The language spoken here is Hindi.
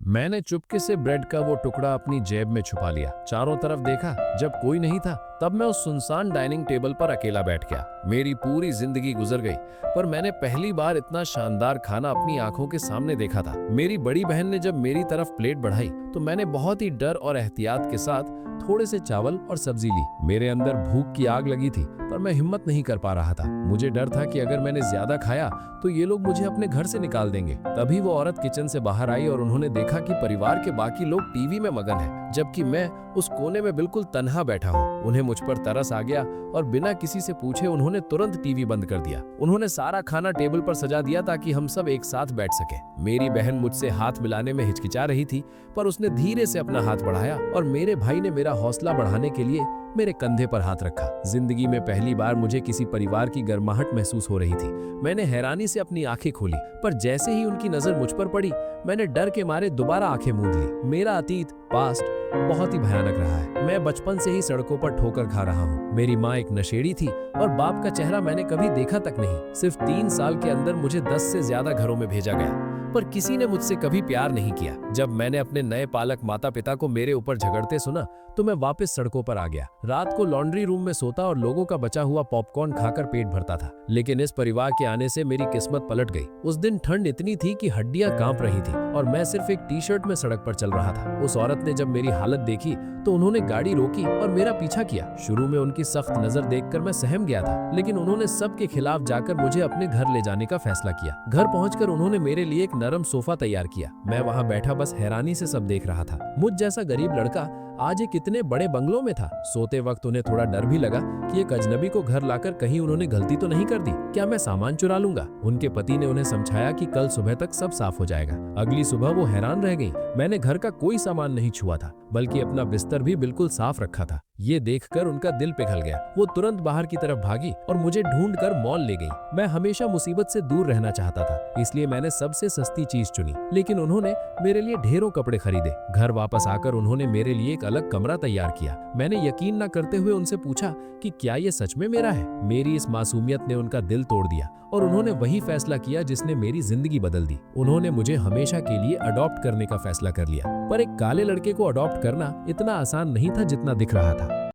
मैंने चुपके से ब्रेड का वो टुकड़ा अपनी जेब में छुपा लिया। चारों तरफ देखा, जब कोई नहीं था तब मैं उस सुनसान डाइनिंग टेबल पर अकेला बैठ गया। मेरी पूरी जिंदगी गुजर गई, पर मैंने पहली बार इतना शानदार खाना अपनी आंखों के सामने देखा था। मेरी बड़ी बहन ने जब मेरी तरफ प्लेट बढ़ाई तो मैंने बहुत ही डर और एहतियात के साथ थोड़े से चावल और सब्जी ली। मेरे अंदर भूख की आग लगी थी, पर मैं हिम्मत नहीं कर पा रहा था। मुझे डर था कि अगर मैंने ज्यादा खाया तो ये लोग मुझे अपने घर से निकाल देंगे। तभी वो औरत किचन से बाहर आई और उन्होंने देखा कि परिवार के बाकी लोग टीवी में मगन हैं, जबकि मैं उस कोने में बिल्कुल तन्हा बैठा हूँ। उन्हें मुझ पर तरस आ गया और बिना किसी से पूछे उन्होंने तुरंत टीवी बंद कर दिया। उन्होंने सारा खाना टेबल पर सजा दिया ताकि हम सब एक साथ बैठ सके। मेरी बहन मुझसे हाथ मिलाने में हिचकिचा रही थी, पर उसने धीरे से अपना हाथ बढ़ाया और मेरे भाई ने मेरा हौसला बढ़ाने के लिए मेरे कंधे पर हाथ रखा। जिंदगी में पहली बार मुझे किसी परिवार की गर्माहट महसूस हो रही थी। मैंने हैरानी से अपनी आंखें खोली, पर जैसे ही उनकी नजर मुझ पर पड़ी, मैंने डर के मारे दोबारा आंखें मूंद ली। मेरा अतीत पास्ट बहुत ही भयानक रहा है। मैं बचपन से ही सड़कों पर ठोकर खा रहा हूँ। मेरी माँ एक नशेड़ी थी और बाप का चेहरा मैंने कभी देखा तक नहीं। सिर्फ 3 साल के अंदर मुझे 10 से ज्यादा घरों में भेजा गया, पर किसी ने मुझसे कभी प्यार नहीं किया। जब मैंने अपने नए पालक माता पिता को मेरे ऊपर झगड़ते सुना तो मैं वापस सड़कों पर आ गया। रात को लॉन्ड्री रूम में सोता और लोगों का बचा हुआ पॉपकॉर्न खाकर पेट भरता था। लेकिन इस परिवार के आने से मेरी किस्मत पलट गई। उस दिन ठंड इतनी थी कि हड्डियां कांप रही थी और मैं सिर्फ एक टी-शर्ट में सड़क पर चल रहा था। उस औरत ने जब मेरी हालत देखी तो उन्होंने गाड़ी रोकी और मेरा पीछा किया। शुरू में उनकी सख्त नजर देखकर मैं सहम गया था, लेकिन उन्होंने सबके खिलाफ जाकर मुझे अपने घर ले जाने का फैसला किया। घर पहुंचकर उन्होंने मेरे लिए एक नरम सोफा तैयार किया। मैं वहां बैठा बस हैरानी से सब देख रहा था। मुझ जैसा गरीब लड़का आज एक इतने बड़े बंगलों में था। सोते वक्त उन्हें थोड़ा डर भी लगा कि एक अजनबी को घर लाकर कहीं उन्होंने गलती तो नहीं कर दी। क्या मैं सामान चुरा लूंगा? उनके पति ने उन्हें समझाया कि कल सुबह तक सब साफ हो जाएगा। अगली सुबह वो हैरान रह गई। मैंने घर का कोई सामान नहीं छुआ था, बल्कि अपना बिस्तर भी बिल्कुल साफ रखा था। ये देखकर उनका दिल पिघल गया। वो तुरंत बाहर की तरफ भागी और मुझे ढूंढकर मॉल ले गई। मैं हमेशा मुसीबत से दूर रहना चाहता था, इसलिए मैंने सबसे सस्ती चीज चुनी, लेकिन उन्होंने मेरे लिए ढेरों कपड़े खरीदे। घर वापस आकर उन्होंने मेरे लिए एक अलग कमरा तैयार किया। मैंने यकीन न करते हुए उनसे पूछा कि क्या ये सच में मेरा है? मेरी इस मासूमियत ने उनका दिल तोड़ दिया और उन्होंने वही फैसला किया जिसने मेरी जिंदगी बदल दी। उन्होंने मुझे हमेशा के लिए अडॉप्ट करने का फैसला कर लिया। पर एक काले लड़के को अडॉप्ट करना इतना आसान नहीं था जितना दिख रहा था।